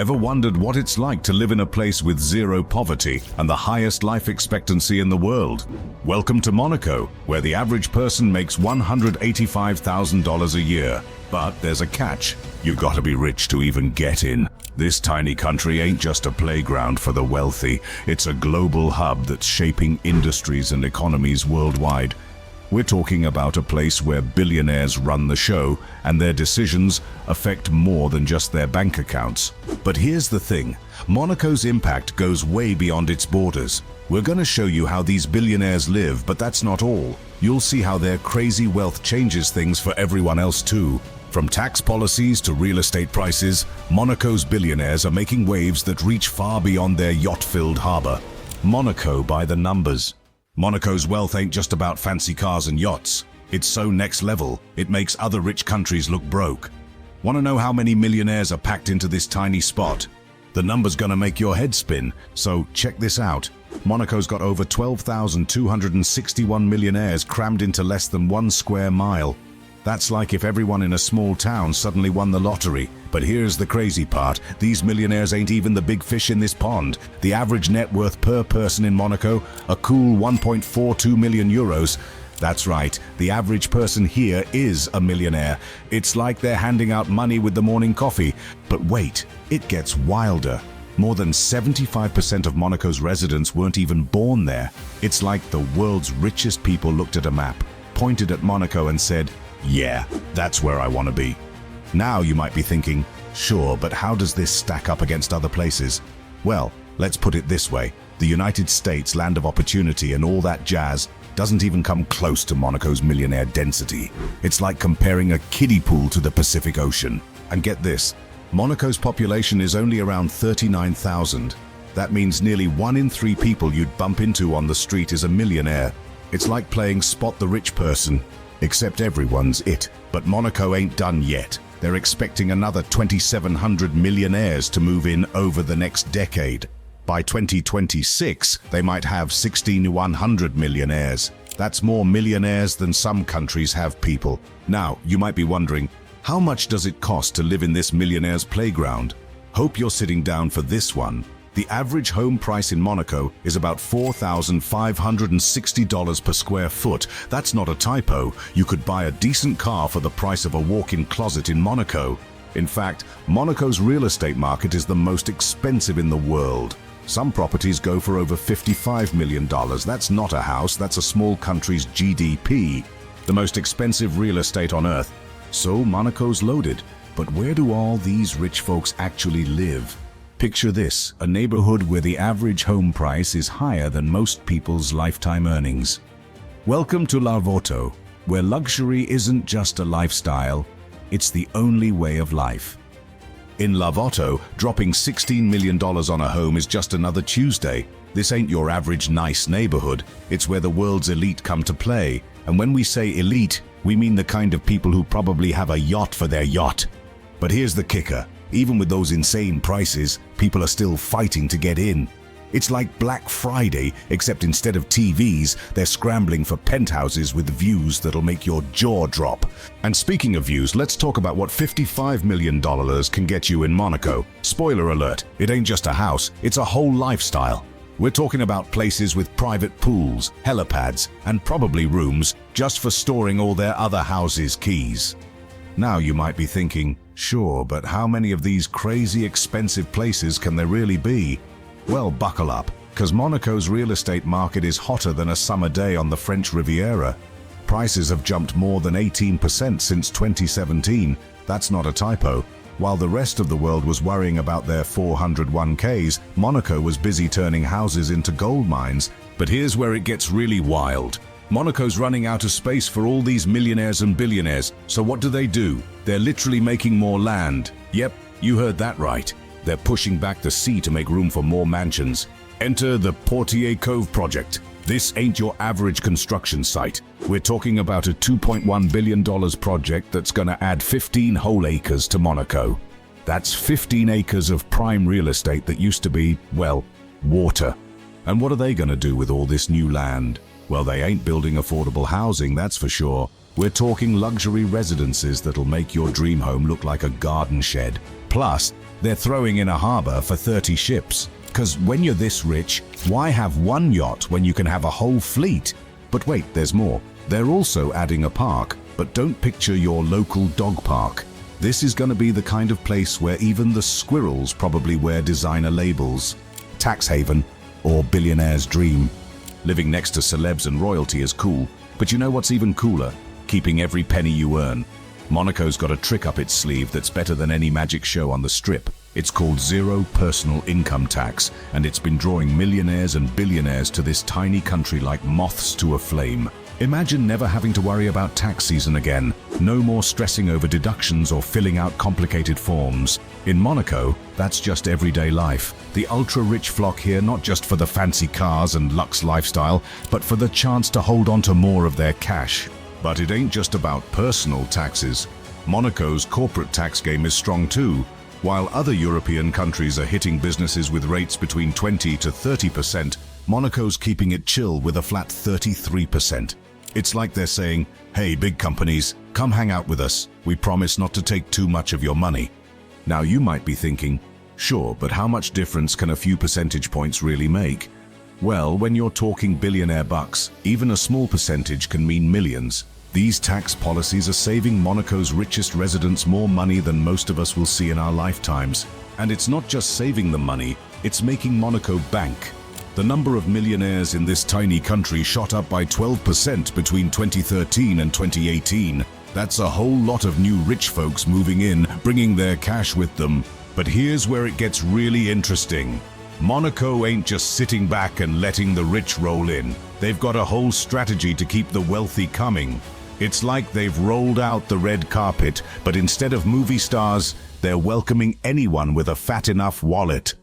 Ever wondered what it's like to live in a place with zero poverty and the highest life expectancy in the world? Welcome to Monaco, where the average person makes $185,000 a year. But there's a catch. You gotta be rich to even get in. This tiny country ain't just a playground for the wealthy. It's a global hub that's shaping industries and economies worldwide. We're talking about a place where billionaires run the show, and their decisions affect more than just their bank accounts. But here's the thing, Monaco's impact goes way beyond its borders. We're gonna show you how these billionaires live, but that's not all. You'll see how their crazy wealth changes things for everyone else too. From tax policies to real estate prices, Monaco's billionaires are making waves that reach far beyond their yacht-filled harbor. Monaco by the numbers. Monaco's wealth ain't just about fancy cars and yachts. It's so next level, it makes other rich countries look broke. Want to know how many millionaires are packed into this tiny spot? The number's gonna make your head spin, so check this out. Monaco's got over 12,261 millionaires crammed into less than 1 square mile. That's like if everyone in a small town suddenly won the lottery. But here's the crazy part, these millionaires ain't even the big fish in this pond. The average net worth per person in Monaco, a cool 1.42 million euros. That's right, the average person here is a millionaire. It's like they're handing out money with the morning coffee. But wait, it gets wilder. More than 75% of Monaco's residents weren't even born there. It's like the world's richest people looked at a map, pointed at Monaco and said, "Yeah, that's where I want to be." Now you might be thinking, sure, but how does this stack up against other places? Well, let's put it this way. The United States, land of opportunity and all that jazz, doesn't even come close to Monaco's millionaire density. It's like comparing a kiddie pool to the Pacific Ocean. And get this, Monaco's population is only around 39,000. That means nearly 1 in 3 people you'd bump into on the street is a millionaire. It's like playing Spot the Rich Person. Except everyone's it. But Monaco ain't done yet. They're expecting another 2,700 millionaires to move in over the next decade. By 2026, they might have 1,600 millionaires. That's more millionaires than some countries have people. Now, you might be wondering, how much does it cost to live in this millionaire's playground? Hope you're sitting down for this one. The average home price in Monaco is about $4,560 per square foot. That's not a typo. You could buy a decent car for the price of a walk-in closet in Monaco. In fact, Monaco's real estate market is the most expensive in the world. Some properties go for over $55 million. That's not a house, that's a small country's GDP. The most expensive real estate on earth. So Monaco's loaded. But where do all these rich folks actually live? Picture this, a neighborhood where the average home price is higher than most people's lifetime earnings. Welcome to Larvoto, where luxury isn't just a lifestyle, it's the only way of life. In Larvoto, dropping $16 million on a home is just another Tuesday. This ain't your average nice neighborhood, it's where the world's elite come to play. And when we say elite, we mean the kind of people who probably have a yacht for their yacht. But here's the kicker. Even with those insane prices, people are still fighting to get in. It's like Black Friday, except instead of TVs, they're scrambling for penthouses with views that'll make your jaw drop. And speaking of views, let's talk about what $55 million can get you in Monaco. Spoiler alert, it ain't just a house, it's a whole lifestyle. We're talking about places with private pools, helipads, and probably rooms just for storing all their other houses' keys. Now you might be thinking, sure, but how many of these crazy expensive places can there really be? Well, buckle up, because Monaco's real estate market is hotter than a summer day on the French Riviera. Prices have jumped more than 18% since 2017. That's not a typo. While the rest of the world was worrying about their 401ks, Monaco was busy turning houses into gold mines. But here's where it gets really wild. Monaco's running out of space for all these millionaires and billionaires, so what do? They're literally making more land. Yep, you heard that right. They're pushing back the sea to make room for more mansions. Enter the Portier Cove project. This ain't your average construction site. We're talking about a $2.1 billion project that's gonna add 15 whole acres to Monaco. That's 15 acres of prime real estate that used to be, well, water. And what are they gonna do with all this new land? Well, they ain't building affordable housing, that's for sure. We're talking luxury residences that'll make your dream home look like a garden shed. Plus, they're throwing in a harbor for 30 ships. 'Cause when you're this rich, why have one yacht when you can have a whole fleet? But wait, there's more. They're also adding a park, but don't picture your local dog park. This is gonna be the kind of place where even the squirrels probably wear designer labels. Tax haven, or billionaire's dream. Living next to celebs and royalty is cool, but you know what's even cooler? Keeping every penny you earn. Monaco's got a trick up its sleeve that's better than any magic show on the Strip. It's called zero personal income tax, and it's been drawing millionaires and billionaires to this tiny country like moths to a flame. Imagine never having to worry about tax season again. No more stressing over deductions or filling out complicated forms. In Monaco, that's just everyday life. The ultra-rich flock here not just for the fancy cars and luxe lifestyle, but for the chance to hold on to more of their cash. But it ain't just about personal taxes. Monaco's corporate tax game is strong too. While other European countries are hitting businesses with rates between 20 to 30%, Monaco's keeping it chill with a flat 33%. It's like they're saying, hey, big companies, come hang out with us. We promise not to take too much of your money. Now you might be thinking, sure, but how much difference can a few percentage points really make? Well, when you're talking billionaire bucks, even a small percentage can mean millions. These tax policies are saving Monaco's richest residents more money than most of us will see in our lifetimes. And it's not just saving them money, it's making Monaco bank. The number of millionaires in this tiny country shot up by 12% between 2013 and 2018. That's a whole lot of new rich folks moving in, bringing their cash with them. But here's where it gets really interesting. Monaco ain't just sitting back and letting the rich roll in. They've got a whole strategy to keep the wealthy coming. It's like they've rolled out the red carpet, but instead of movie stars, they're welcoming anyone with a fat enough wallet.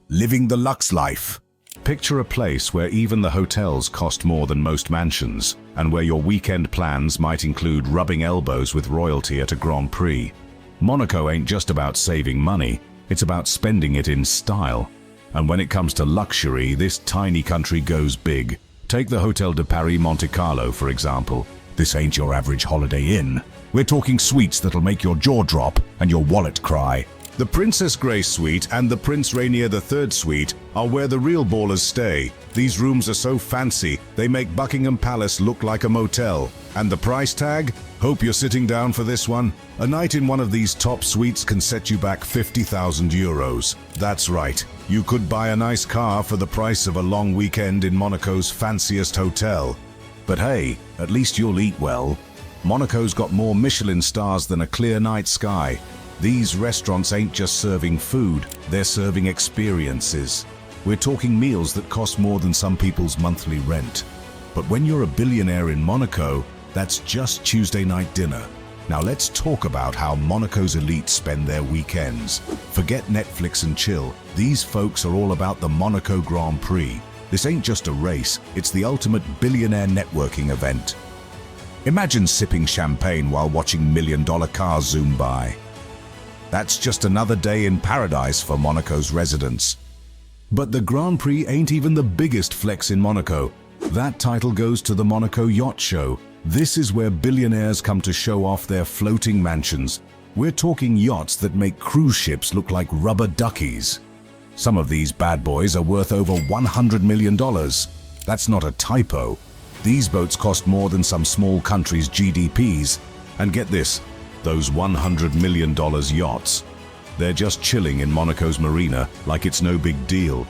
Living the luxe life. Picture a place where even the hotels cost more than most mansions, and where your weekend plans might include rubbing elbows with royalty at a Grand Prix. Monaco ain't just about saving money, it's about spending it in style. And when it comes to luxury, this tiny country goes big. Take the Hotel de Paris Monte Carlo, for example. This ain't your average Holiday Inn. We're talking suites that'll make your jaw drop and your wallet cry. The Princess Grace Suite and the Prince Rainier III Suite are where the real ballers stay. These rooms are so fancy, they make Buckingham Palace look like a motel. And the price tag? Hope you're sitting down for this one. A night in one of these top suites can set you back 50,000 euros. That's right, you could buy a nice car for the price of a long weekend in Monaco's fanciest hotel. But hey, at least you'll eat well. Monaco's got more Michelin stars than a clear night sky. These restaurants ain't just serving food, they're serving experiences. We're talking meals that cost more than some people's monthly rent. But when you're a billionaire in Monaco, that's just Tuesday night dinner. Now let's talk about how Monaco's elites spend their weekends. Forget Netflix and chill. These folks are all about the Monaco Grand Prix. This ain't just a race, it's the ultimate billionaire networking event. Imagine sipping champagne while watching million-dollar cars zoom by. That's just another day in paradise for Monaco's residents. But the Grand Prix ain't even the biggest flex in Monaco. That title goes to the Monaco Yacht Show. This is where billionaires come to show off their floating mansions. We're talking yachts that make cruise ships look like rubber duckies. Some of these bad boys are worth over $100 million. That's not a typo. These boats cost more than some small countries' GDPs. And get this, those $100 million yachts. They're just chilling in Monaco's marina like it's no big deal.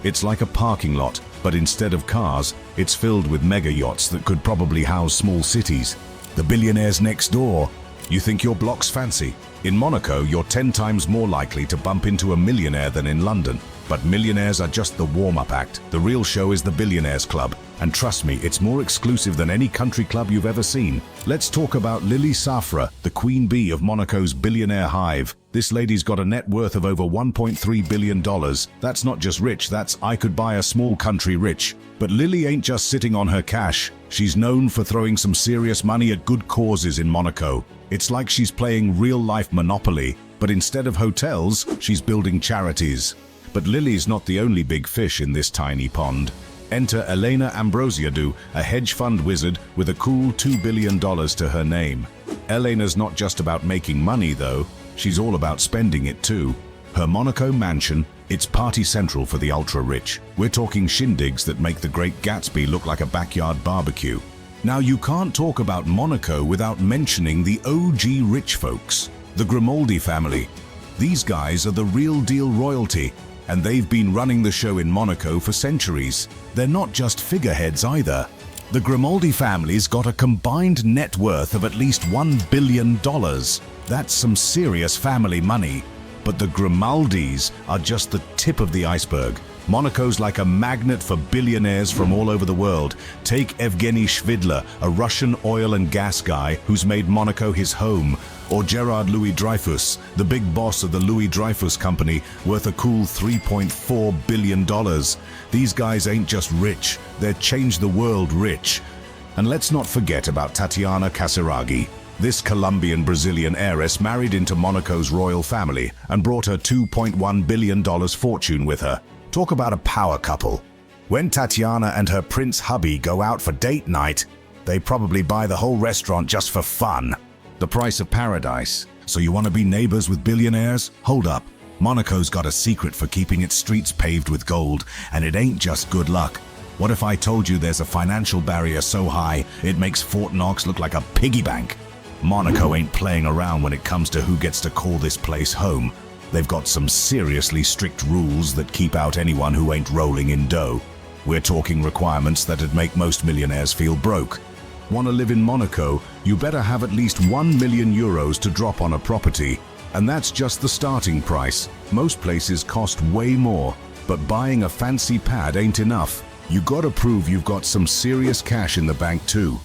It's like a parking lot, but instead of cars, it's filled with mega yachts that could probably house small cities. The billionaires next door. You think your block's fancy? In Monaco, you're 10 times more likely to bump into a millionaire than in London. But millionaires are just the warm-up act. The real show is the Billionaires Club. And trust me, it's more exclusive than any country club you've ever seen. Let's talk about Lily Safra, the queen bee of Monaco's billionaire hive. This lady's got a net worth of over $1.3 billion. That's not just rich, that's I could buy a small country rich. But Lily ain't just sitting on her cash. She's known for throwing some serious money at good causes in Monaco. It's like she's playing real-life Monopoly, but instead of hotels, she's building charities. But Lily's not the only big fish in this tiny pond. Enter Elena Ambrosiadou, a hedge fund wizard with a cool $2 billion to her name. Elena's not just about making money though, she's all about spending it too. Her Monaco mansion, it's party central for the ultra-rich. We're talking shindigs that make the Great Gatsby look like a backyard barbecue. Now you can't talk about Monaco without mentioning the OG rich folks, the Grimaldi family. These guys are the real deal royalty, and they've been running the show in Monaco for centuries. They're not just figureheads either. The Grimaldi family's got a combined net worth of at least $1 billion. That's some serious family money. But the Grimaldis are just the tip of the iceberg. Monaco's like a magnet for billionaires from all over the world. Take Evgeny Shvidler, a Russian oil and gas guy who's made Monaco his home. Or Gerard Louis Dreyfus, the big boss of the Louis Dreyfus Company, worth a cool $3.4 billion. These guys ain't just rich, they're change the world rich. And let's not forget about Tatiana Casiraghi. This Colombian-Brazilian heiress married into Monaco's royal family and brought her $2.1 billion fortune with her. Talk about a power couple. When Tatiana and her prince hubby go out for date night, they probably buy the whole restaurant just for fun. The price of paradise. So you want to be neighbors with billionaires? Hold up. Monaco's got a secret for keeping its streets paved with gold, and it ain't just good luck. What if I told you there's a financial barrier so high it makes Fort Knox look like a piggy bank? Monaco ain't playing around when it comes to who gets to call this place home. They've got some seriously strict rules that keep out anyone who ain't rolling in dough. We're talking requirements that'd make most millionaires feel broke. Want to live in Monaco? You better have at least €1 million to drop on a property. And that's just the starting price. Most places cost way more, but buying a fancy pad ain't enough. You gotta prove you've got some serious cash in the bank too.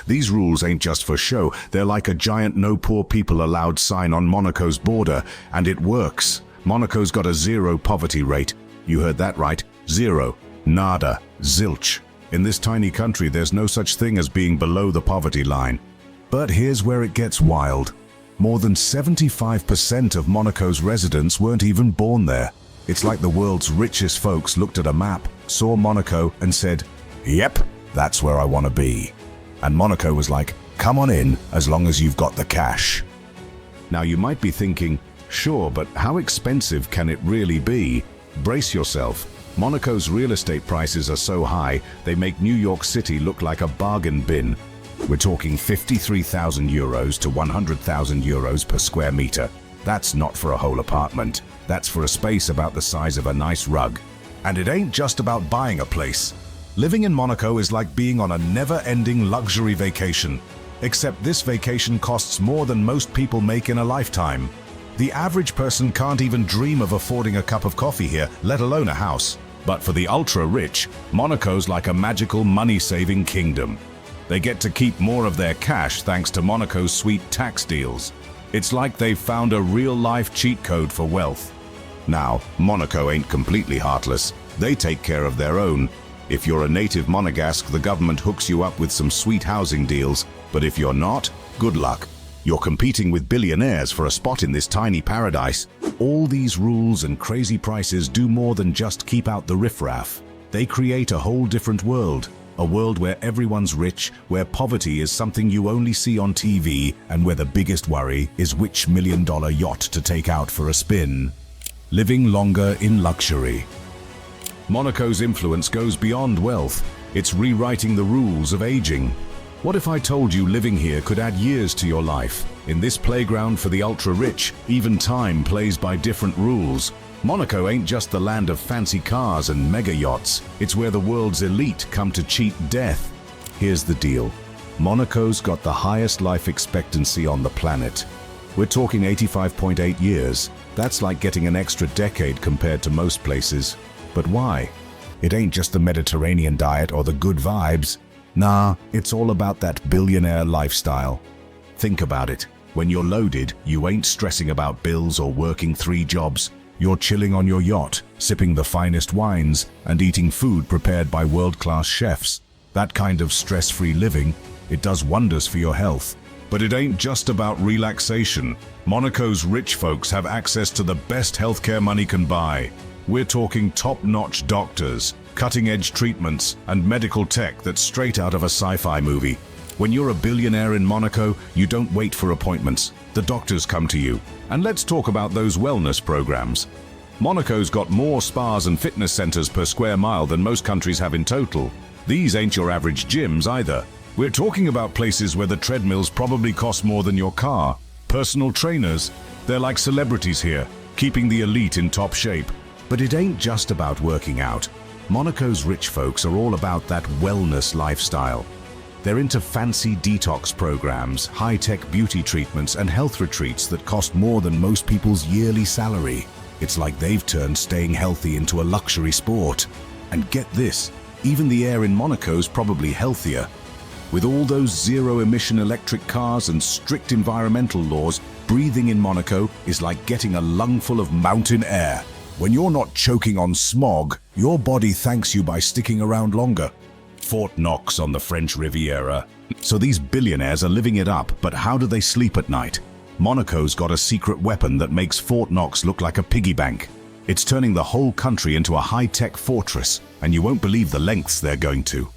These rules ain't just for show, they're like a giant no poor people allowed sign on Monaco's border, and it works. Monaco's got a zero poverty rate. You heard that right, zero, nada, zilch. In this tiny country there's no such thing as being below the poverty line. But here's where it gets wild. More than 75% of Monaco's residents weren't even born there. It's like the world's richest folks looked at a map, saw Monaco and said, "Yep, that's where I want to be." And Monaco was like, "Come on in, as long as you've got the cash." Now you might be thinking, sure, but how expensive can it really be? Brace yourself. Monaco's real estate prices are so high, they make New York City look like a bargain bin. We're talking €53,000 to €100,000 per square meter. That's not for a whole apartment. That's for a space about the size of a nice rug. And it ain't just about buying a place. Living in Monaco is like being on a never-ending luxury vacation. Except this vacation costs more than most people make in a lifetime. The average person can't even dream of affording a cup of coffee here, let alone a house. But for the ultra-rich, Monaco's like a magical money-saving kingdom. They get to keep more of their cash thanks to Monaco's sweet tax deals. It's like they've found a real-life cheat code for wealth. Now, Monaco ain't completely heartless. They take care of their own. If you're a native Monegasque, the government hooks you up with some sweet housing deals. But if you're not, good luck. You're competing with billionaires for a spot in this tiny paradise. All these rules and crazy prices do more than just keep out the riffraff. They create a whole different world. A world where everyone's rich, where poverty is something you only see on TV, and where the biggest worry is which million-dollar yacht to take out for a spin. Living longer in luxury. Monaco's influence goes beyond wealth. It's rewriting the rules of aging. What if I told you living here could add years to your life? In this playground for the ultra-rich, even time plays by different rules. Monaco ain't just the land of fancy cars and mega yachts. It's where the world's elite come to cheat death. Here's the deal. Monaco's got the highest life expectancy on the planet. We're talking 85.8 years. That's like getting an extra decade compared to most places. But why? It ain't just the Mediterranean diet or the good vibes. Nah, it's all about that billionaire lifestyle. Think about it. When you're loaded, you ain't stressing about bills or working 3 jobs. You're chilling on your yacht, sipping the finest wines, and eating food prepared by world-class chefs. That kind of stress-free living, it does wonders for your health. But it ain't just about relaxation. Monaco's rich folks have access to the best healthcare money can buy. We're talking top-notch doctors, cutting-edge treatments, and medical tech that's straight out of a sci-fi movie. When you're a billionaire in Monaco, you don't wait for appointments. The doctors come to you. And let's talk about those wellness programs. Monaco's got more spas and fitness centers per square mile than most countries have in total. These ain't your average gyms either. We're talking about places where the treadmills probably cost more than your car. Personal trainers, they're like celebrities here, keeping the elite in top shape. But it ain't just about working out. Monaco's rich folks are all about that wellness lifestyle. They're into fancy detox programs, high-tech beauty treatments, and health retreats that cost more than most people's yearly salary. It's like they've turned staying healthy into a luxury sport. And get this, even the air in Monaco's probably healthier. With all those zero-emission electric cars and strict environmental laws, breathing in Monaco is like getting a lungful of mountain air. When you're not choking on smog, your body thanks you by sticking around longer. Fort Knox on the French Riviera. So these billionaires are living it up, but how do they sleep at night? Monaco's got a secret weapon that makes Fort Knox look like a piggy bank. It's turning the whole country into a high-tech fortress, and you won't believe the lengths they're going to.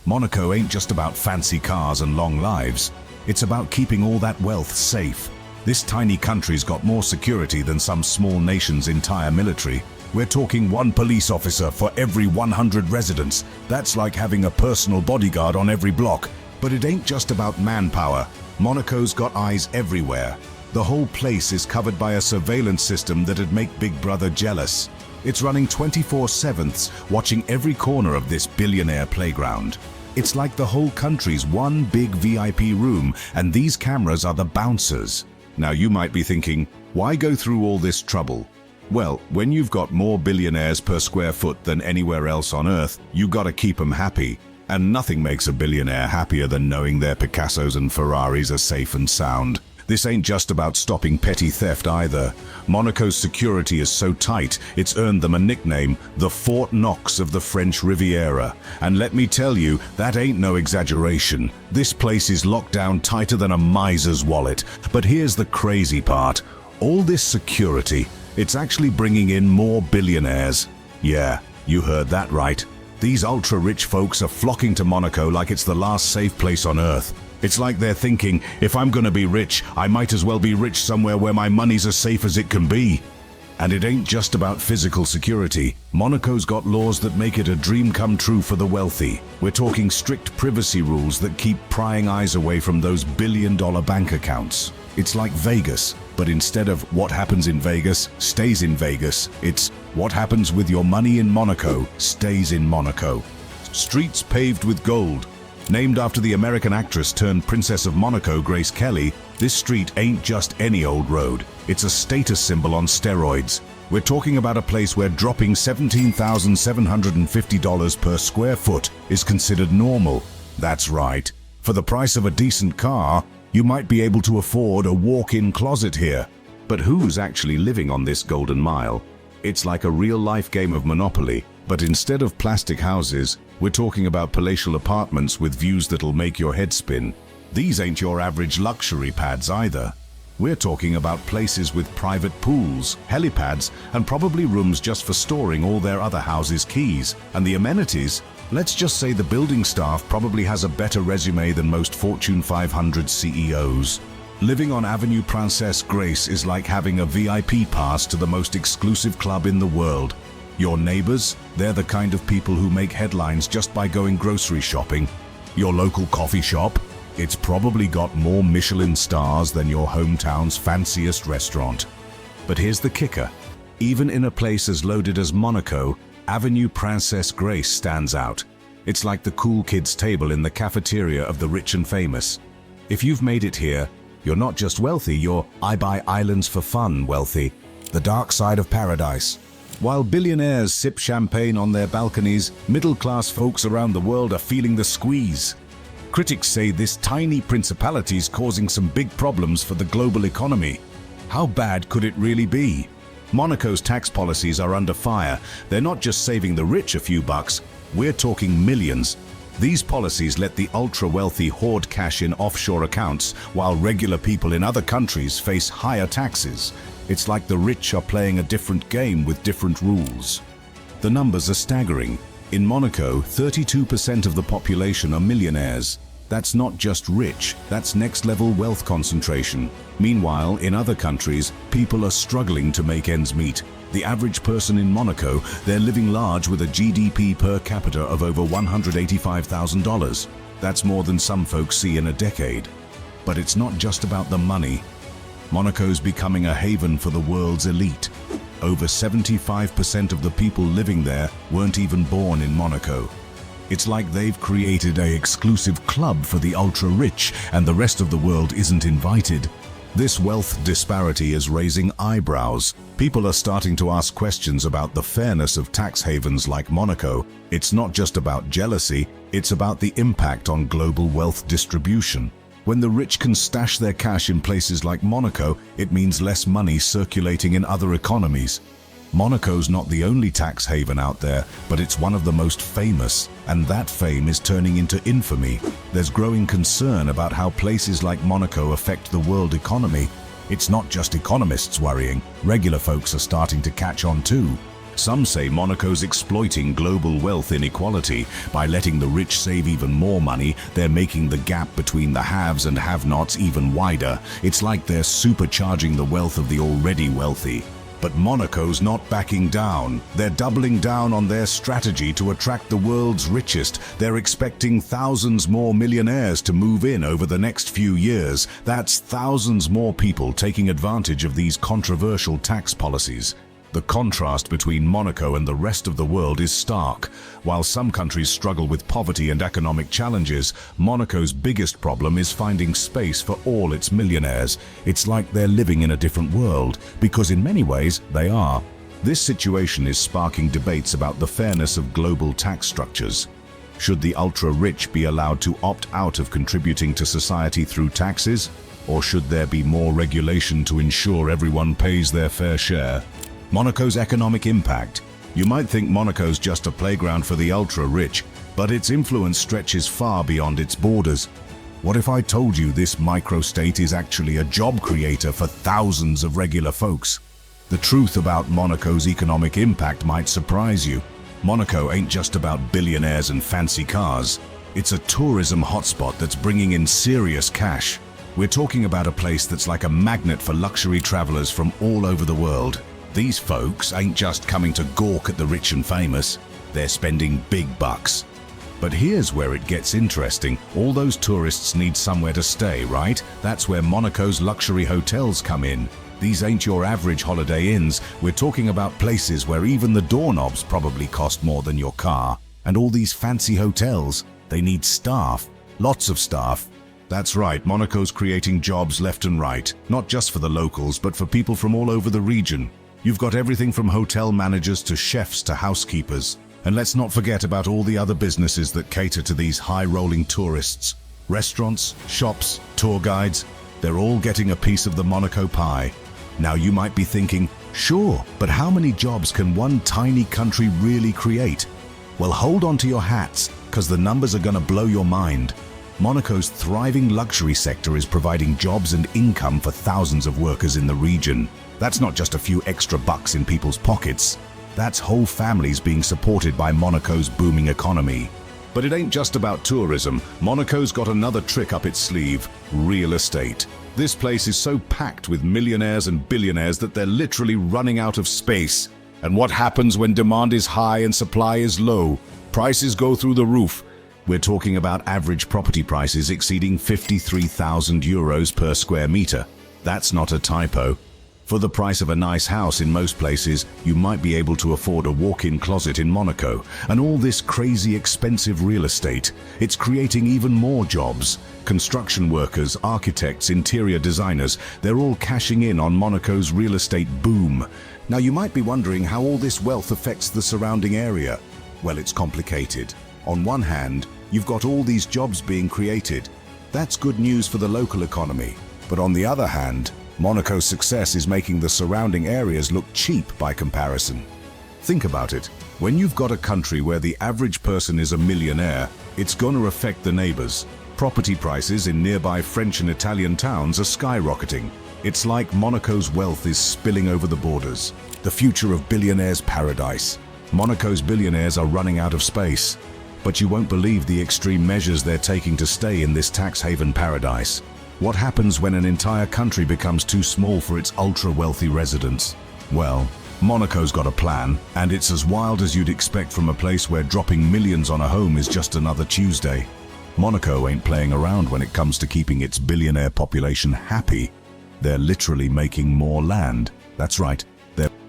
Monaco ain't just about fancy cars and long lives. It's about keeping all that wealth safe. This tiny country's got more security than some small nation's entire military. We're talking one police officer for every 100 residents. That's like having a personal bodyguard on every block. But it ain't just about manpower. Monaco's got eyes everywhere. The whole place is covered by a surveillance system that'd make Big Brother jealous. It's running 24/7, watching every corner of this billionaire playground. It's like the whole country's one big VIP room, and these cameras are the bouncers. Now you might be thinking, why go through all this trouble? Well, when you've got more billionaires per square foot than anywhere else on Earth, you gotta keep them happy. And nothing makes a billionaire happier than knowing their Picassos and Ferraris are safe and sound. This ain't just about stopping petty theft either. Monaco's security is so tight, it's earned them a nickname, the Fort Knox of the French Riviera. And let me tell you, that ain't no exaggeration. This place is locked down tighter than a miser's wallet. But here's the crazy part. All this security, it's actually bringing in more billionaires. Yeah, you heard that right. These ultra-rich folks are flocking to Monaco like it's the last safe place on Earth. It's like they're thinking, if I'm gonna be rich, I might as well be rich somewhere where my money's as safe as it can be. And it ain't just about physical security. Monaco's got laws that make it a dream come true for the wealthy. We're talking strict privacy rules that keep prying eyes away from those billion-dollar bank accounts. It's like Vegas, but instead of what happens in Vegas stays in Vegas, it's what happens with your money in Monaco stays in Monaco. Streets paved with gold. Named after the American actress turned Princess of Monaco, Grace Kelly, this street ain't just any old road. It's a status symbol on steroids. We're talking about a place where dropping $17,750 per square foot is considered normal. That's right. For the price of a decent car, you might be able to afford a walk-in closet here. But who's actually living on this golden mile? It's like a real-life game of Monopoly, but instead of plastic houses, we're talking about palatial apartments with views that'll make your head spin. These ain't your average luxury pads either. We're talking about places with private pools, helipads, and probably rooms just for storing all their other houses' keys. And the amenities? Let's just say the building staff probably has a better resume than most Fortune 500 CEOs. Living on Avenue Princesse Grace is like having a VIP pass to the most exclusive club in the world. Your neighbors, they're the kind of people who make headlines just by going grocery shopping. Your local coffee shop, it's probably got more Michelin stars than your hometown's fanciest restaurant. But here's the kicker. Even in a place as loaded as Monaco, Avenue Princesse Grace stands out. It's like the cool kids' table in the cafeteria of the rich and famous. If you've made it here, you're not just wealthy, you're I buy islands for fun wealthy. The dark side of paradise. While billionaires sip champagne on their balconies, middle-class folks around the world are feeling the squeeze. Critics say this tiny principality's causing some big problems for the global economy. How bad could it really be? Monaco's tax policies are under fire. They're not just saving the rich a few bucks, we're talking millions. These policies let the ultra-wealthy hoard cash in offshore accounts, while regular people in other countries face higher taxes. It's like the rich are playing a different game with different rules. The numbers are staggering. In Monaco, 32% of the population are millionaires. That's not just rich, that's next-level wealth concentration. Meanwhile, in other countries, people are struggling to make ends meet. The average person in Monaco, they're living large with a GDP per capita of over $185,000. That's more than some folks see in a decade. But it's not just about the money. Monaco's becoming a haven for the world's elite. Over 75% of the people living there weren't even born in Monaco. It's like they've created an exclusive club for the ultra-rich, and the rest of the world isn't invited. This wealth disparity is raising eyebrows. People are starting to ask questions about the fairness of tax havens like Monaco. It's not just about jealousy, it's about the impact on global wealth distribution. When the rich can stash their cash in places like Monaco, it means less money circulating in other economies. Monaco's not the only tax haven out there, but it's one of the most famous, and that fame is turning into infamy. There's growing concern about how places like Monaco affect the world economy. It's not just economists worrying, regular folks are starting to catch on too. Some say Monaco's exploiting global wealth inequality. By letting the rich save even more money, they're making the gap between the haves and have-nots even wider. It's like they're supercharging the wealth of the already wealthy. But Monaco's not backing down. They're doubling down on their strategy to attract the world's richest. They're expecting thousands more millionaires to move in over the next few years. That's thousands more people taking advantage of these controversial tax policies. The contrast between Monaco and the rest of the world is stark. While some countries struggle with poverty and economic challenges, Monaco's biggest problem is finding space for all its millionaires. It's like they're living in a different world, because in many ways, they are. This situation is sparking debates about the fairness of global tax structures. Should the ultra-rich be allowed to opt out of contributing to society through taxes? Or should there be more regulation to ensure everyone pays their fair share? Monaco's economic impact. You might think Monaco's just a playground for the ultra-rich, but its influence stretches far beyond its borders. What if I told you this microstate is actually a job creator for thousands of regular folks? The truth about Monaco's economic impact might surprise you. Monaco ain't just about billionaires and fancy cars. It's a tourism hotspot that's bringing in serious cash. We're talking about a place that's like a magnet for luxury travelers from all over the world. These folks ain't just coming to gawk at the rich and famous, they're spending big bucks. But here's where it gets interesting. All those tourists need somewhere to stay, right? That's where Monaco's luxury hotels come in. These ain't your average holiday inns. We're talking about places where even the doorknobs probably cost more than your car. And all these fancy hotels, they need staff, lots of staff. That's right, Monaco's creating jobs left and right, not just for the locals, but for people from all over the region. You've got everything from hotel managers to chefs to housekeepers. And let's not forget about all the other businesses that cater to these high-rolling tourists. Restaurants, shops, tour guides, they're all getting a piece of the Monaco pie. Now you might be thinking, sure, but how many jobs can one tiny country really create? Well, hold on to your hats, because the numbers are going to blow your mind. Monaco's thriving luxury sector is providing jobs and income for thousands of workers in the region. That's not just a few extra bucks in people's pockets. That's whole families being supported by Monaco's booming economy. But it ain't just about tourism. Monaco's got another trick up its sleeve: real estate. This place is so packed with millionaires and billionaires that they're literally running out of space. And what happens when demand is high and supply is low? Prices go through the roof. We're talking about average property prices exceeding 53,000 euros per square meter. That's not a typo. For the price of a nice house in most places, you might be able to afford a walk-in closet in Monaco. And all this crazy expensive real estate, it's creating even more jobs. Construction workers, architects, interior designers, they're all cashing in on Monaco's real estate boom. Now you might be wondering how all this wealth affects the surrounding area. Well, it's complicated. On one hand, you've got all these jobs being created. That's good news for the local economy. But on the other hand, Monaco's success is making the surrounding areas look cheap by comparison. Think about it. When you've got a country where the average person is a millionaire, it's going to affect the neighbors. Property prices in nearby French and Italian towns are skyrocketing. It's like Monaco's wealth is spilling over the borders. The future of billionaires' paradise. Monaco's billionaires are running out of space. But you won't believe the extreme measures they're taking to stay in this tax haven paradise. What happens when an entire country becomes too small for its ultra-wealthy residents? Well, Monaco's got a plan, and it's as wild as you'd expect from a place where dropping millions on a home is just another Tuesday. Monaco ain't playing around when it comes to keeping its billionaire population happy. They're literally making more land. That's right.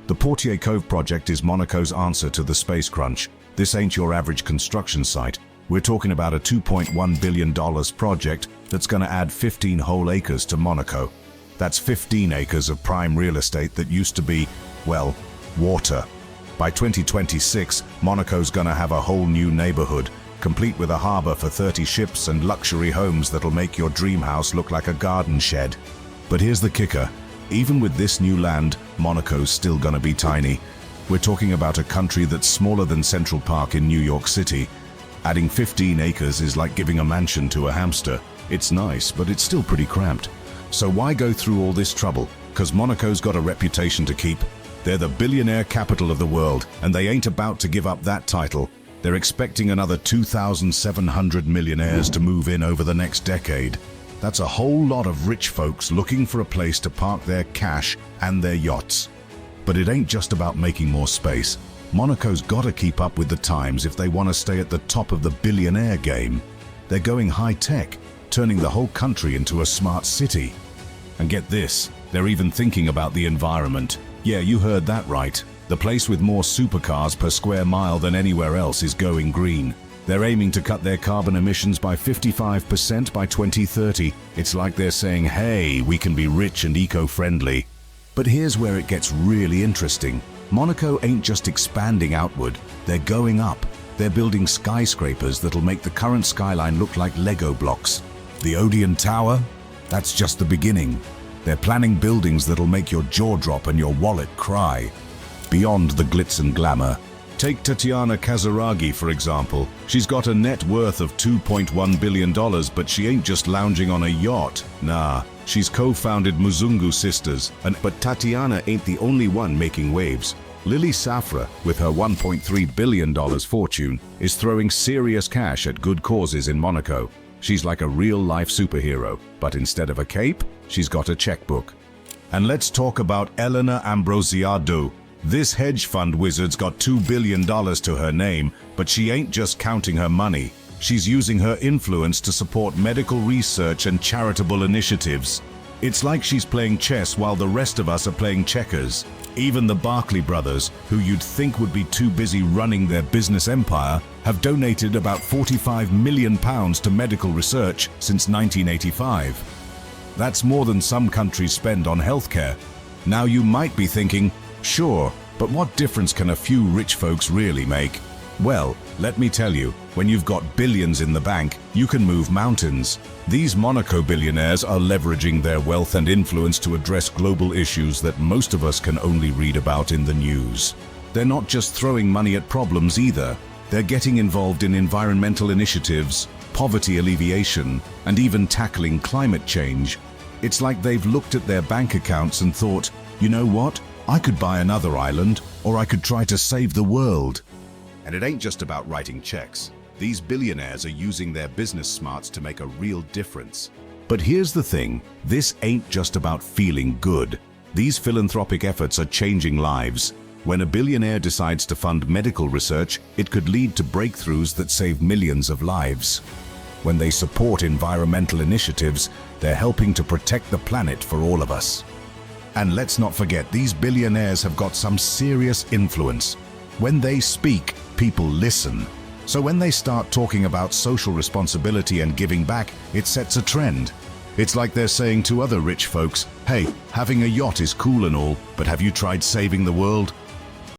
The Portier Cove project is Monaco's answer to the space crunch. This ain't your average construction site. We're talking about a $2.1 billion project that's gonna add 15 whole acres to Monaco. That's 15 acres of prime real estate that used to be, well, water. By 2026, Monaco's gonna have a whole new neighborhood, complete with a harbor for 30 ships and luxury homes that'll make your dream house look like a garden shed. But here's the kicker. Even with this new land, Monaco's still gonna be tiny. We're talking about a country that's smaller than Central Park in New York City. Adding 15 acres is like giving a mansion to a hamster. It's nice, but it's still pretty cramped. So why go through all this trouble? 'Cause Monaco's got a reputation to keep. They're the billionaire capital of the world, and they ain't about to give up that title. They're expecting another 2,700 millionaires to move in over the next decade. That's a whole lot of rich folks looking for a place to park their cash and their yachts. But it ain't just about making more space. Monaco's gotta keep up with the times if they want to stay at the top of the billionaire game. They're going high-tech, turning the whole country into a smart city. And get this, they're even thinking about the environment. Yeah, you heard that right. The place with more supercars per square mile than anywhere else is going green. They're aiming to cut their carbon emissions by 55% by 2030. It's like they're saying, hey, we can be rich and eco-friendly. But here's where it gets really interesting. Monaco ain't just expanding outward, they're going up. They're building skyscrapers that'll make the current skyline look like Lego blocks. The Odeon Tower? That's just the beginning. They're planning buildings that'll make your jaw drop and your wallet cry. Beyond the glitz and glamour. Take Tatiana Kazaragi, for example. She's got a net worth of $2.1 billion, but she ain't just lounging on a yacht. Nah, she's co-founded Muzungu Sisters. But Tatiana ain't the only one making waves. Lily Safra, with her $1.3 billion fortune, is throwing serious cash at good causes in Monaco. She's like a real-life superhero, but instead of a cape, she's got a checkbook. And let's talk about Elena Ambrosiado. This hedge fund wizard's got $2 billion to her name, but she ain't just counting her money. She's using her influence to support medical research and charitable initiatives. It's like she's playing chess while the rest of us are playing checkers. Even the Barclay brothers, who you'd think would be too busy running their business empire, have donated about £45 million to medical research since 1985. That's more than some countries spend on healthcare. Now you might be thinking, sure, but what difference can a few rich folks really make? Well, let me tell you, when you've got billions in the bank, you can move mountains. These Monaco billionaires are leveraging their wealth and influence to address global issues that most of us can only read about in the news. They're not just throwing money at problems either. They're getting involved in environmental initiatives, poverty alleviation, and even tackling climate change. It's like they've looked at their bank accounts and thought, you know what? I could buy another island, or I could try to save the world. And it ain't just about writing checks. These billionaires are using their business smarts to make a real difference. But here's the thing, this ain't just about feeling good. These philanthropic efforts are changing lives. When a billionaire decides to fund medical research, it could lead to breakthroughs that save millions of lives. When they support environmental initiatives, they're helping to protect the planet for all of us. And let's not forget, these billionaires have got some serious influence. When they speak, people listen. So when they start talking about social responsibility and giving back, it sets a trend. It's like they're saying to other rich folks, hey, having a yacht is cool and all, but have you tried saving the world?